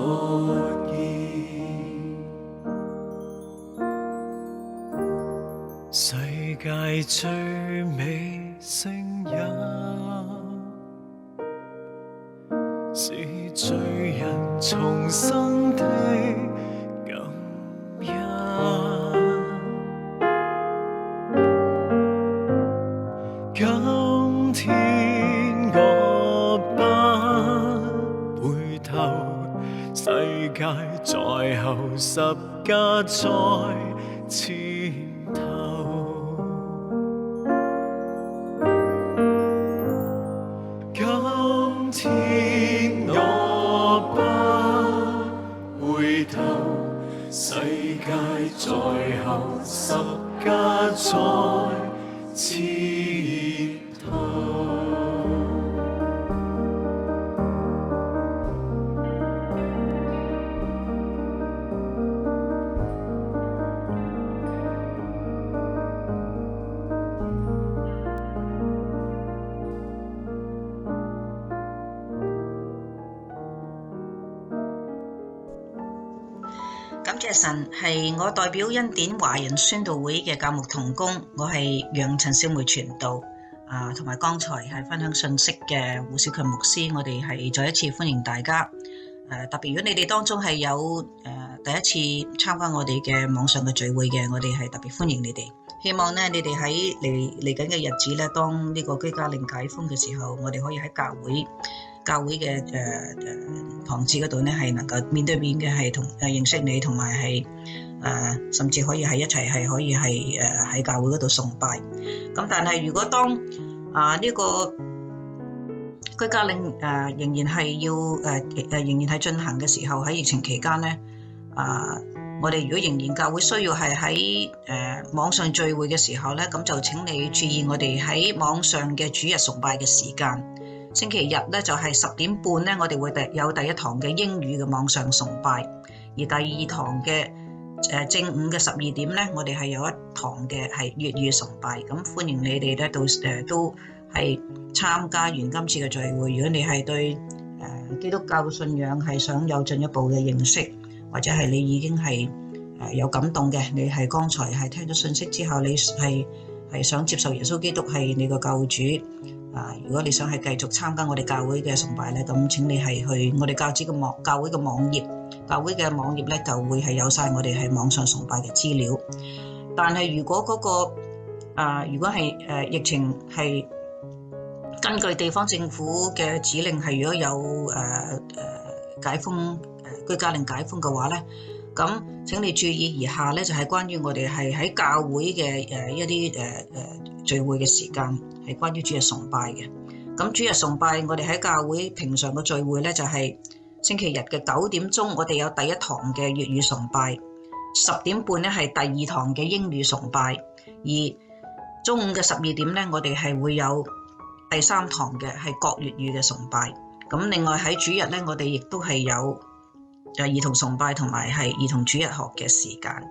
看見。世界最美聲音，是醉人重生的感恩。今天我不回頭，世界在後，十架在前頭。今天我不回頭，世界在後，十架在前頭。感謝神，係我代表恩典華人宣道會嘅教牧同工，我係楊陳少梅傳道同埋剛才係分享信息嘅胡小強牧師，我哋係再一次歡迎大家。特別如果你哋當中係有第一次參加我哋嘅網上嘅聚會嘅，我哋係特別歡迎你哋。希望咧你哋喺嚟緊嘅日子咧，當呢個居家令解封嘅時候，我哋可以喺教會嘅堂子嗰度咧，係能夠面對面嘅係同認識你，同埋係甚至可以係一齊係可以係喺教會嗰度崇拜。咁但係如果當呢個居家令仍然係要仍然係進行嘅時候，喺疫情期間咧我哋如果仍然教會需要係喺網上聚會嘅時候咧，咁就請你注意我哋喺網上嘅主日崇拜嘅時間。星期日咧就係10點半咧，我哋會有第一堂嘅英語嘅網上崇拜，而第二堂嘅正午嘅12點咧，我哋係有一堂嘅係粵語崇拜。咁歡迎你哋咧到都係參加完今次嘅聚會。如果你係對基督教嘅信仰係想有進一步嘅認識，或者係你已經係有感動嘅，你係剛才係聽咗信息之後，你係想接受耶穌基督係你個救主。如果你想係繼續參加我哋教會嘅崇拜咧，咁請你係去我哋教會嘅網頁，教會嘅網頁咧就會係有晒我哋係網上崇拜嘅資料。但係如果如果係疫情係根據地方政府嘅指令係如果有解封居家令解封嘅話咧，咁請你注意以下咧就係關於我哋係喺教會嘅一啲聚會嘅時間，係關於主日崇拜嘅。咁主日崇拜我哋喺教會平常嘅聚會咧就係星期日嘅9點鐘，我哋有第一堂嘅粵語崇拜，10點半咧係第二堂嘅英語崇拜，而中午嘅12點咧我哋係會有第三堂嘅係國粵語嘅崇拜。咁另外喺主日咧我哋亦都係有兒童崇拜同埋係兒童主日學嘅時間。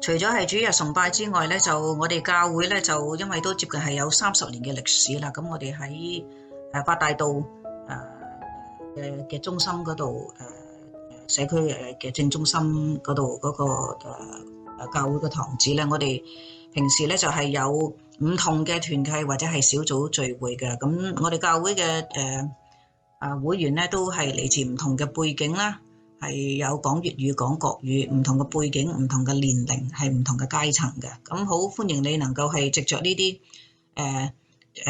除咗係主日崇拜之外咧，就我哋教會咧就因為都接近係有30年嘅歷史啦。咁我哋喺八大道嘅中心嗰度社區嘅正中心嗰度嗰個教會嘅堂子咧，我哋平時咧就係有唔同嘅團契或者係小組聚會嘅。咁我哋教會嘅會員咧都係嚟自唔同嘅背景啦，係有講粵語、講國語，唔同嘅背景、唔同嘅年齡，係唔同嘅階層嘅。咁好歡迎你能夠係藉着呢啲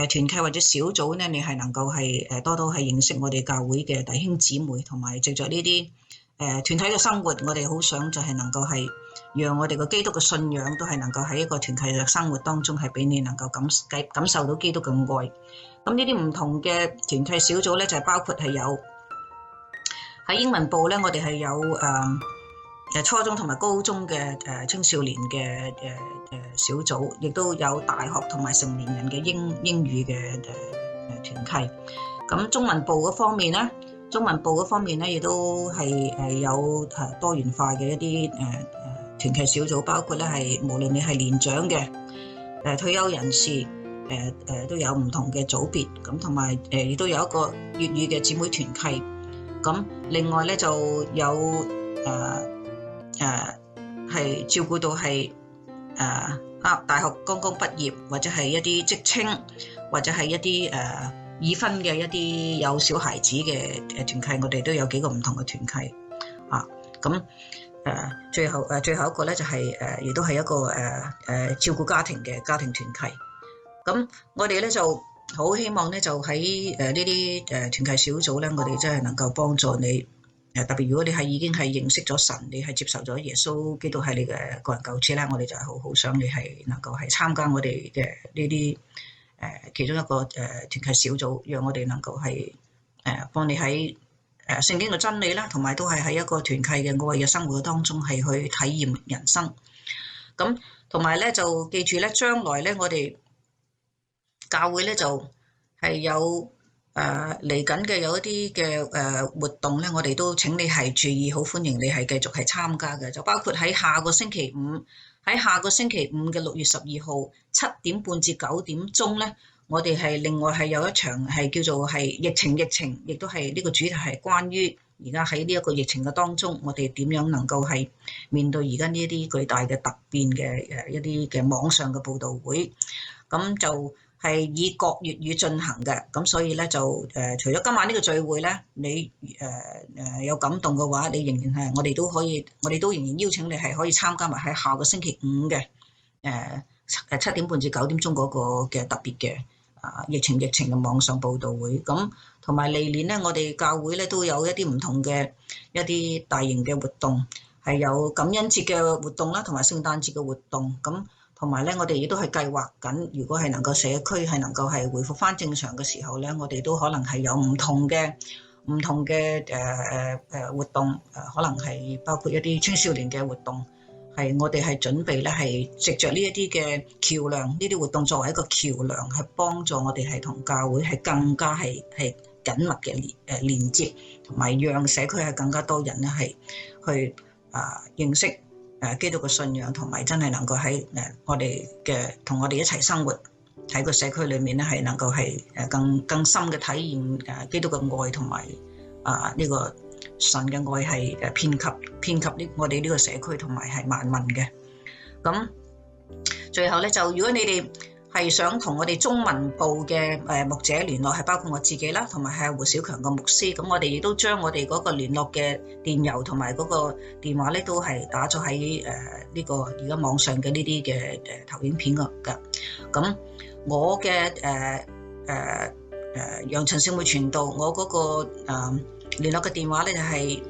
團契或者小組咧，你係能夠係多多係認識我哋教會嘅弟兄姊妹，同埋藉着呢啲團體嘅生活，我哋好想就係能夠係讓我哋嘅基督嘅信仰都係能夠喺一個團契嘅生活當中係俾你能夠感受到基督嘅愛。咁呢啲唔同嘅團契小組咧，就係包括係有喺英文部咧，我哋係有初中同埋高中嘅青少年嘅小組，亦都有大學同埋成年人嘅英語嘅團契。咁中文部嗰方面咧，亦都係有多元化嘅一啲團契小組，包括咧係無論你係年長嘅退休人士。都有唔同嘅組別，咁同埋亦都有一個粵語嘅姊妹團契，咁另外咧就有係照顧到係大學剛剛畢業，或者係一啲職青，或者係一啲已婚嘅一啲有小孩子嘅團契，我哋都有幾個唔同嘅團契啊。咁最後一個咧就係亦都係一個照顧家庭嘅家庭團契。咁我哋咧就好希望咧就喺呢啲團契小組咧，我哋真係能夠幫助你。特別如果你係已經係認識咗神，你係接受咗耶穌基督係你嘅個人救主咧，我哋就係好想你係能夠係參加我哋嘅呢啲其中一個團契小組，讓我哋能夠係幫你喺聖經嘅真理啦，同埋都係喺一個團契嘅愛嘅生活當中係去體驗人生。咁同埋咧就記住咧，將來咧我哋教會咧就係有嚟緊嘅有一啲嘅活動咧，我哋都請你係注意，好歡迎你係繼續係參加嘅，就包括喺下個星期五嘅6月12號7點半至9點鐘咧，我哋係另外係有一場係叫做係疫情，亦都係呢個主題係關於而家喺呢一個疫情嘅當中，我哋點樣能夠係面對而家呢啲巨大嘅突變嘅一啲嘅網上嘅佈道會，咁就係以國粵語進行嘅，咁所以咧就除咗今晚呢個聚會咧，你有感動嘅話，你仍然係我哋都仍然邀請你係可以參加埋喺下個星期五嘅7點半至9點鐘嗰個嘅特別嘅疫情嘅網上佈道會。咁同埋嚟年咧，我哋教會咧都有一啲唔同嘅一啲大型嘅活動，係有感恩節嘅活動啦，同埋聖誕節嘅活動。咁同埋咧，我哋亦都係計劃緊，如果係能夠社區係能夠係恢復翻正常嘅時候咧，我哋都可能係有唔同嘅活動，可能係包括一啲青少年嘅活動，係我哋係準備咧係藉着呢一啲嘅橋樑，呢啲活動作為一個橋樑，係幫助我哋係同教會係更加係緊密嘅連接，同埋讓社區係更加多人咧係去認識基督嘅信仰，同埋真係能夠喺我哋嘅同我哋一齊生活喺個社區裏面咧，係能夠係更深嘅體驗基督嘅愛，同埋呢個神嘅愛係遍及呢我哋呢個社區同埋係萬民嘅。咁最後咧就如果你哋係想同我哋中文部嘅牧者聯絡，係包括我自己啦，同埋係胡小強個牧師。咁我哋亦都將我哋嗰個聯絡嘅電郵同埋嗰個電話咧，都係打咗喺呢個而家網上嘅呢啲嘅投影片㗎。咁我嘅楊陳少梅傳道，我嗰個聯絡嘅電話咧就係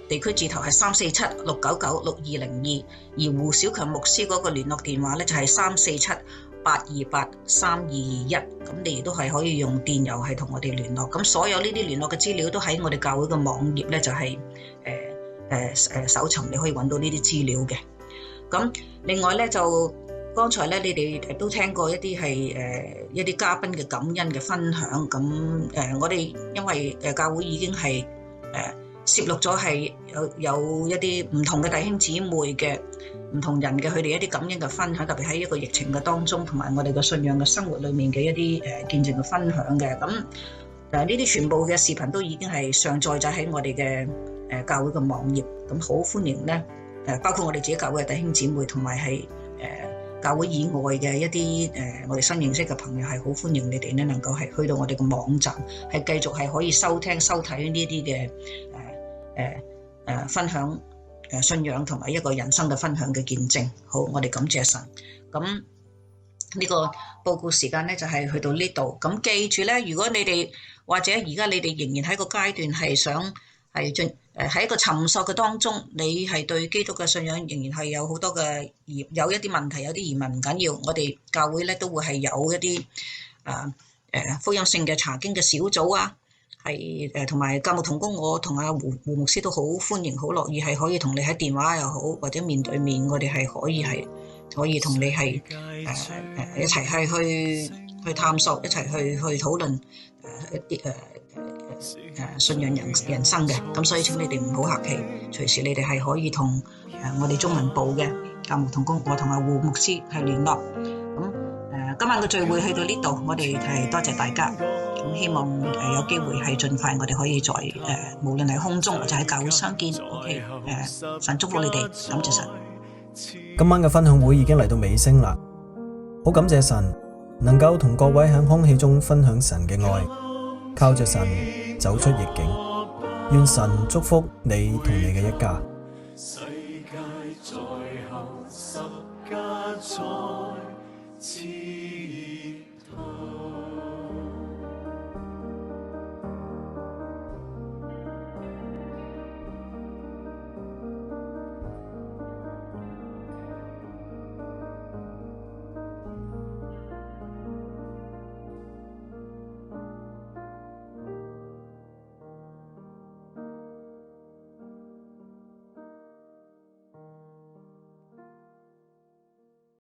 地區字頭係347-699-6202，而胡小強牧師嗰個聯絡電話咧就係347-828-3221，咁你亦都係可以用電郵係同我哋聯絡。咁所有呢啲聯絡嘅資料都喺我哋教會嘅網頁咧，就係搜尋你可以揾到呢啲資料嘅。咁另外咧就剛才咧你哋都聽過一啲係一啲嘉賓嘅感恩嘅分享。咁我哋因為教會已經係攝錄咗係有一啲唔同嘅弟兄姊妹嘅唔同人嘅佢哋一啲感恩嘅分享，特別喺一個疫情嘅當中，同埋我哋嘅信仰嘅生活裏面嘅一啲見證嘅分享嘅。咁呢啲全部嘅視頻都已經係上載咗喺我哋嘅教會嘅網頁。咁好歡迎咧包括我哋自己教會嘅弟兄姊妹，同埋係教會以外嘅一啲我哋新認識嘅朋友，係好歡迎你哋咧能夠係去到我哋嘅網站，係繼續係可以收聽收睇呢啲嘅分享信仰同埋一個人生嘅分享嘅見證。好，我哋感謝神。咁呢個報告時間咧就係去到呢度。咁記住咧，如果你哋或者而家你哋仍然喺個階段係想係喺一個尋索嘅當中，你係對基督嘅信仰仍然係有好多嘅有一啲問題，有啲疑問，唔緊要，我哋教會咧都會係有一啲福音性嘅查經嘅小組啊，係同埋教牧同工，我同阿胡牧師都好歡迎，好樂意係可以同你喺電話又好，或者面對面，我哋係可以同你係一齊係去探索，一齊去討論一啲信仰人生嘅。咁所以請你哋唔好客氣，隨時你哋係可以同我哋中文部嘅教牧同工，我同阿胡牧師係聯絡。咁今晚嘅聚會去到呢度，我哋係多謝大家。咁希望有機會係盡快我哋可以在無論係空中或者喺教會相見。OK， 神祝福你哋，感謝神。今晚嘅分享會已經嚟到尾聲啦，好感謝神能夠同各位喺空氣中分享神嘅愛，靠着神走出逆境。願神祝福你同你嘅一家。